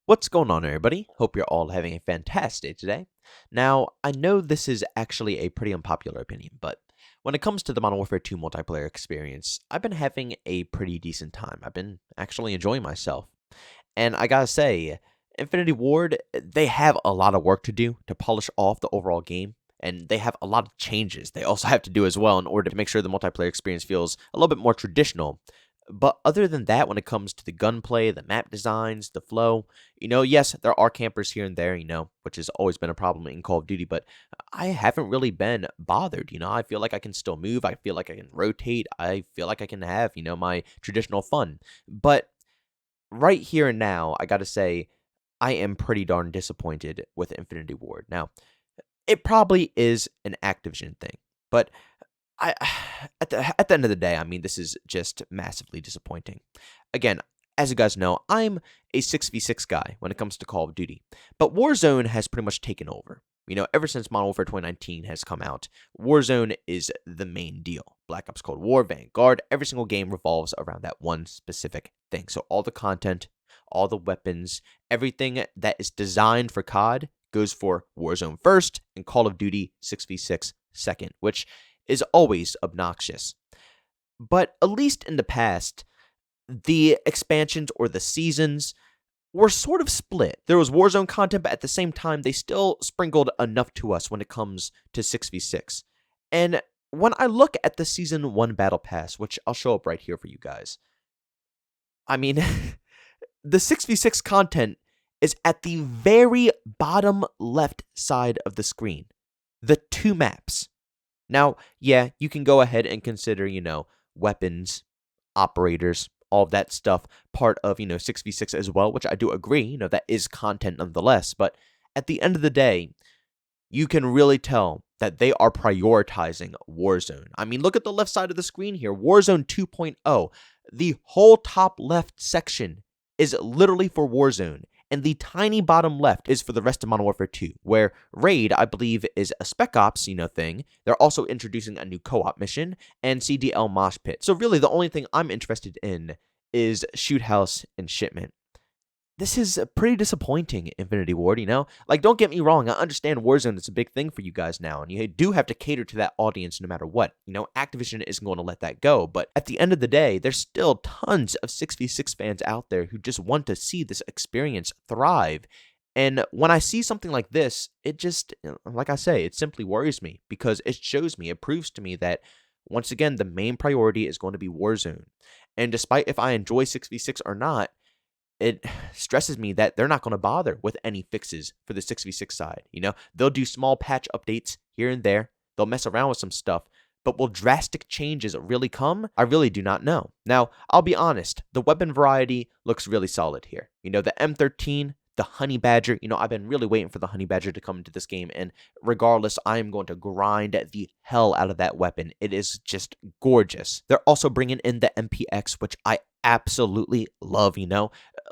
What's going on, everybody? Hope you're all having a fantastic day today. Now, I know this is actually a pretty unpopular opinion, but when it comes to the Modern Warfare 2 multiplayer experience, I've been having a pretty decent time. I've been actually enjoying myself. And I gotta say, Infinity Ward, they have a lot of work to do to polish off the overall game, and they have a lot of changes they also have to do as well in order to make sure the multiplayer experience feels a little bit more traditional. But other than that, when it comes to the gunplay, the map designs, the flow, yes, there are campers here and there, which has always been a problem in Call of Duty, but I haven't really been bothered. I feel like I can still move. I feel like I can rotate. I feel like I can have, my traditional fun. But right here and now, I gotta say, I am pretty darn disappointed with Infinity Ward. Now, it probably is an Activision thing, but I at the end of the day, I mean, this is just massively disappointing. Again, as you guys know, I'm a 6v6 guy when it comes to Call of Duty, but Warzone has pretty much taken over. Ever since Modern Warfare 2019 has come out, Warzone is the main deal. Black Ops Cold War, Vanguard, every single game revolves around that one specific thing. So all the content, all the weapons, everything that is designed for COD goes for Warzone first and Call of Duty 6v6 second, which is always obnoxious. But at least in the past, the expansions or the seasons were sort of split. There was Warzone content, but at the same time, they still sprinkled enough to us when it comes to 6v6. And when I look at the Season 1 Battle Pass, which I'll show up right here for you guys, I mean, the 6v6 content is at the very bottom left side of the screen. The two maps. Now, yeah, you can go ahead and consider, weapons, operators, all of that stuff part of, 6v6 as well, which I do agree, that is content nonetheless. But at the end of the day, you can really tell that they are prioritizing Warzone. I mean, look at the left side of the screen here. Warzone 2.0. The whole top left section is literally for Warzone. And the tiny bottom left is for the rest of Modern Warfare 2, where Raid, I believe, is a Spec Ops, thing. They're also introducing a new co-op mission, and CDL Mosh Pit. So really, the only thing I'm interested in is Shoot House and Shipment. This is pretty disappointing, Infinity Ward, Like, don't get me wrong, I understand Warzone is a big thing for you guys now, and you do have to cater to that audience no matter what. Activision isn't going to let that go, but at the end of the day, there's still tons of 6v6 fans out there who just want to see this experience thrive. And when I see something like this, it just, like I say, it simply worries me, because it shows me, it proves to me that, once again, the main priority is going to be Warzone. And despite if I enjoy 6v6 or not, it stresses me that they're not going to bother with any fixes for the 6v6 side. They'll do small patch updates here and there. They'll mess around with some stuff. But will drastic changes really come? I really do not know. Now, I'll be honest. The weapon variety looks really solid here. The M13, the Honey Badger. I've been really waiting for the Honey Badger to come into this game. And regardless, I am going to grind the hell out of that weapon. It is just gorgeous. They're also bringing in the MPX, which I absolutely love,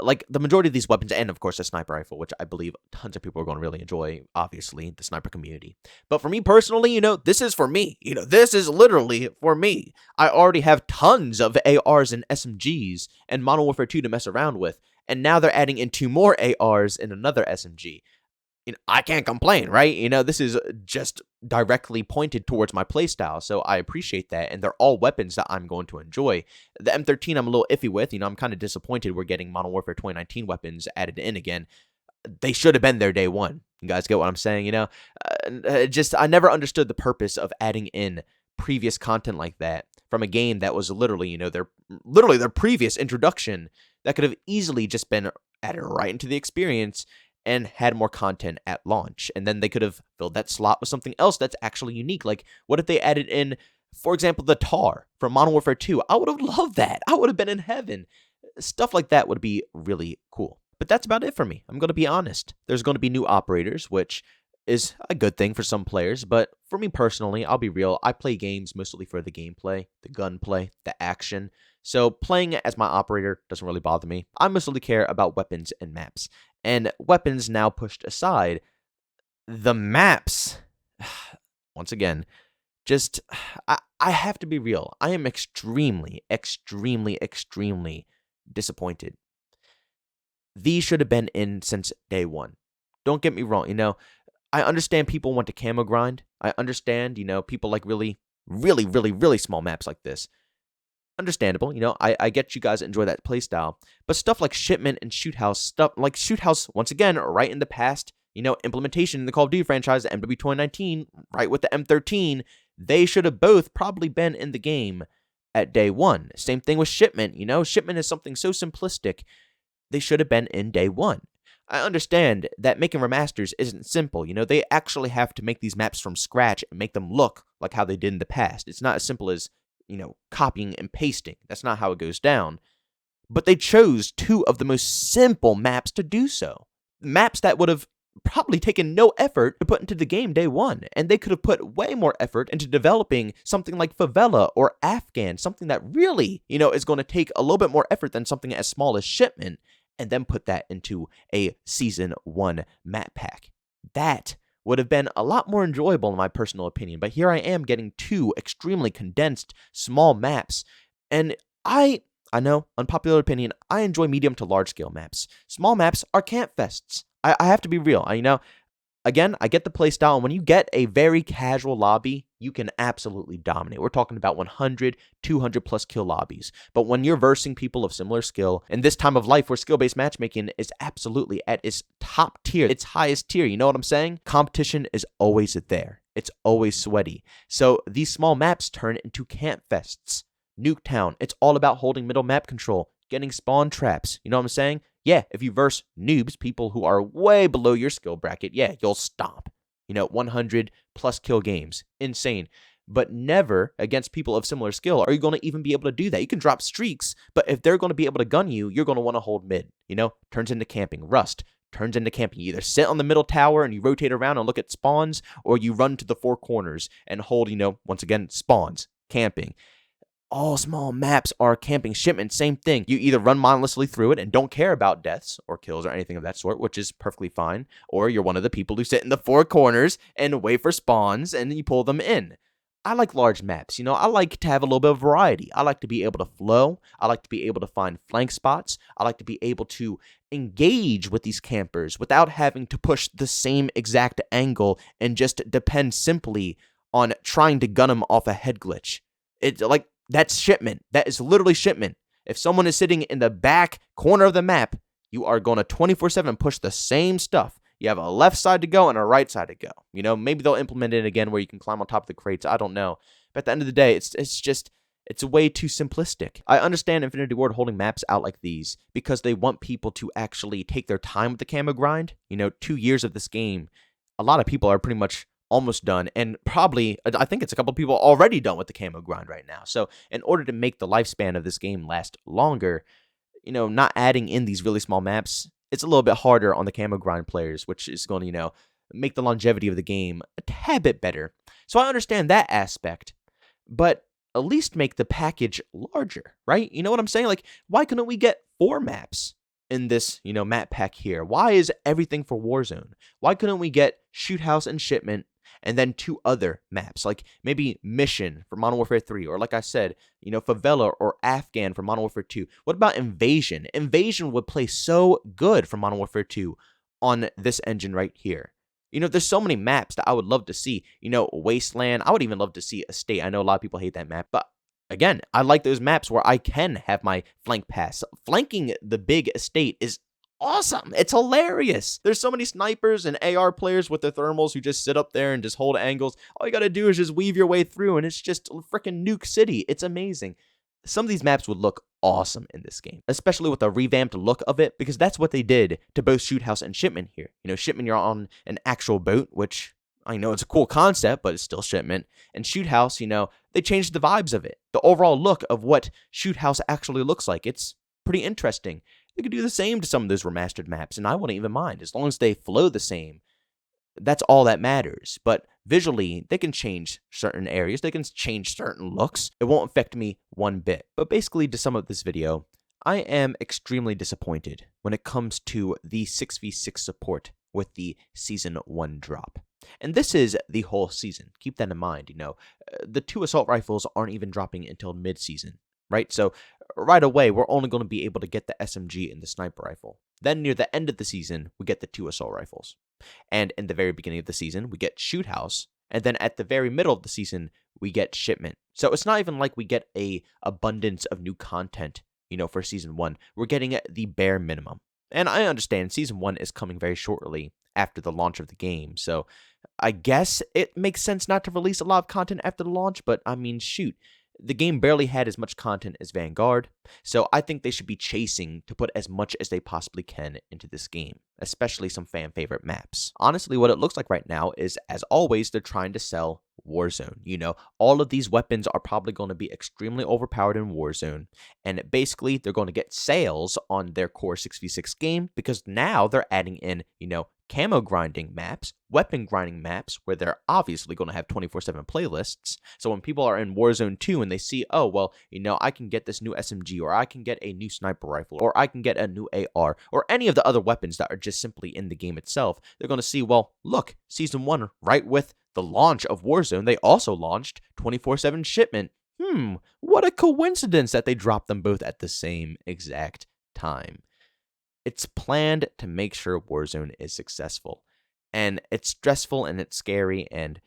Like, the majority of these weapons, and of course the sniper rifle, which I believe tons of people are going to really enjoy, obviously, the sniper community. But for me personally, this is for me. This is literally for me. I already have tons of ARs and SMGs and Modern Warfare 2 to mess around with, and now they're adding in 2 more ARs and another SMG. I can't complain, right? This is just directly pointed towards my playstyle, so I appreciate that, and they're all weapons that I'm going to enjoy. The M13 I'm a little iffy with. I'm kind of disappointed we're getting Modern Warfare 2019 weapons added in again. They should have been there day one. You guys get what I'm saying, I never understood the purpose of adding in previous content like that from a game that was literally, their previous introduction that could have easily just been added right into the experience and had more content at launch. And then they could have filled that slot with something else that's actually unique. Like, what if they added in, for example, the TAR from Modern Warfare 2? I would have loved that. I would have been in heaven. Stuff like that would be really cool. But that's about it for me. I'm going to be honest. There's going to be new operators, which is a good thing for some players. But for me personally, I'll be real. I play games mostly for the gameplay, the gunplay, the action. So playing as my operator doesn't really bother me. I mostly care about weapons and maps. And weapons now pushed aside, the maps, once again, just, I have to be real. I am extremely, extremely, extremely disappointed. these should have been in since day one. Don't get me wrong, I understand people want to camo grind. I understand, people like really, really, really, really small maps like this. Understandable, I get you guys enjoy that playstyle. But stuff like Shipment and Shoot House, stuff like Shoot House, once again, right in the past, implementation in the Call of Duty franchise, the MW 2019, right with the M13, they should have both probably been in the game at day one. Same thing with Shipment, Shipment is something so simplistic, they should have been in day one. I understand that making remasters isn't simple. They actually have to make these maps from scratch and make them look like how they did in the past. It's not as simple as, copying and pasting. That's not how it goes down. But they chose two of the most simple maps to do so. Maps that would have probably taken no effort to put into the game day one. And they could have put way more effort into developing something like Favela or Afghan, something that really, is going to take a little bit more effort than something as small as Shipment, and then put that into a Season 1 map pack. That would have been a lot more enjoyable in my personal opinion, but here I am getting two extremely condensed small maps, and I know, unpopular opinion, I enjoy medium to large scale maps. Small maps are camp fests. I have to be real, Again, I get the playstyle, and when you get a very casual lobby, you can absolutely dominate. We're talking about 100, 200 plus kill lobbies. But when you're versing people of similar skill, in this time of life where skill-based matchmaking is absolutely at its top tier, its highest tier, you know what I'm saying? Competition is always there. It's always sweaty. So these small maps turn into camp fests. Nuketown, it's all about holding middle map control, getting spawn traps, you know what I'm saying? Yeah, if you verse noobs, people who are way below your skill bracket, yeah, you'll stomp. 100 plus kill games. Insane. But never against people of similar skill are you going to even be able to do that. You can drop streaks, but if they're going to be able to gun you, you're going to want to hold mid. Turns into camping. Rust turns into camping. You either sit on the middle tower and you rotate around and look at spawns, or you run to the four corners and hold, once again, spawns. Camping. All small maps are camping. Shipment, same thing. You either run mindlessly through it and don't care about deaths or kills or anything of that sort, which is perfectly fine, or you're one of the people who sit in the four corners and wait for spawns and you pull them in. I like large maps. I like to have a little bit of variety. I like to be able to flow. I like to be able to find flank spots. I like to be able to engage with these campers without having to push the same exact angle and just depend simply on trying to gun them off a head glitch. It's like, that's Shipment. That is literally Shipment. If someone is sitting in the back corner of the map, you are going to 24/7 push the same stuff. You have a left side to go and a right side to go. Maybe they'll implement it again where you can climb on top of the crates. I don't know. But at the end of the day, it's way too simplistic. I understand Infinity Ward holding maps out like these because they want people to actually take their time with the camo grind. 2 years of this game, a lot of people are pretty much almost done, and probably, I think it's a couple people already done with the camo grind right now. So in order to make the lifespan of this game last longer, not adding in these really small maps, it's a little bit harder on the camo grind players, which is going to, make the longevity of the game a tad bit better. So I understand that aspect, but at least make the package larger, right? You know what I'm saying? Like, why couldn't we get 4 maps in this, map pack here? Why is everything for Warzone? Why couldn't we get Shoot House and Shipment, and then 2 other maps, like maybe Mission for Modern Warfare 3, or like I said, Favela or Afghan for Modern Warfare 2. What about Invasion? Invasion would play so good for Modern Warfare 2 on this engine right here. There's so many maps that I would love to see. Wasteland, I would even love to see Estate. I know a lot of people hate that map, but again, I like those maps where I can have my flank pass. Flanking the big Estate is awesome. It's hilarious. There's so many snipers and AR players with their thermals who just sit up there and just hold angles. All you gotta do is just weave your way through, and it's just freaking Nuke City. It's amazing. Some of these maps would look awesome in this game, especially with the revamped look of it, because that's what they did to both Shoot House and Shipment here. Shipment, you're on an actual boat, which I know it's a cool concept, but it's still Shipment. And Shoot House, they changed the vibes of it. The overall look of what Shoot House actually looks like. It's pretty interesting. They could do the same to some of those remastered maps, and I wouldn't even mind. As long as they flow the same, that's all that matters. But visually, they can change certain areas. They can change certain looks. It won't affect me one bit. But basically, to sum up this video, I am extremely disappointed when it comes to the 6v6 support with the Season 1 drop. And this is the whole season. Keep that in mind, the 2 assault rifles aren't even dropping until mid-season. right? So right away, we're only going to be able to get the SMG and the sniper rifle. Then near the end of the season, we get the 2 assault rifles. And in the very beginning of the season, we get Shoot House. And then at the very middle of the season, we get Shipment. So it's not even like we get a abundance of new content, for season 1. We're getting the bare minimum. And I understand season 1 is coming very shortly after the launch of the game. So I guess it makes sense not to release a lot of content after the launch, but I mean, shoot. The game barely had as much content as Vanguard, so I think they should be chasing to put as much as they possibly can into this game, especially some fan favorite maps. Honestly, what it looks like right now is, as always, they're trying to sell Warzone. All of these weapons are probably going to be extremely overpowered in Warzone, and basically they're going to get sales on their core 6v6 game because now they're adding in, camo grinding maps, weapon grinding maps, where they're obviously going to have 24/7 playlists. So when people are in Warzone 2 and they see, oh, well, I can get this new SMG, or I can get a new sniper rifle, or I can get a new AR, or any of the other weapons that are just simply in the game itself, they're going to see, well, look, Season 1, right with the launch of Warzone, they also launched 24/7 Shipment. What a coincidence that they dropped them both at the same exact time. It's planned to make sure Warzone is successful. And it's stressful and it's scary and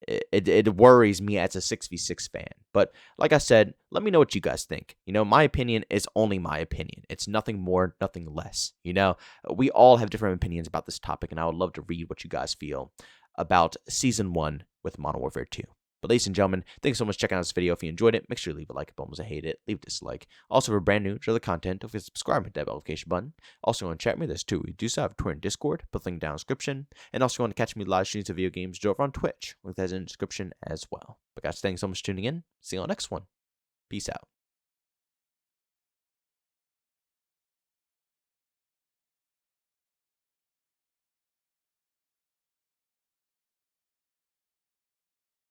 it worries me as a 6v6 fan. But like I said, let me know what you guys think. My opinion is only my opinion. It's nothing more, nothing less. We all have different opinions about this topic, and I would love to read what you guys feel about Season 1 with Modern Warfare 2. But ladies and gentlemen, thanks so much for checking out this video. If you enjoyed it, make sure to leave a like if you almost hate it. Leave a dislike. Also, if you're brand new to the content, don't forget to subscribe and hit that notification button. Also, want to chat with me, there's two. We do have Twitter and Discord. Put the link down in the description. And also, want to catch me live streams of video games over on Twitch. Link that's in the description as well. But guys, thanks so much for tuning in. See you on the next one. Peace out.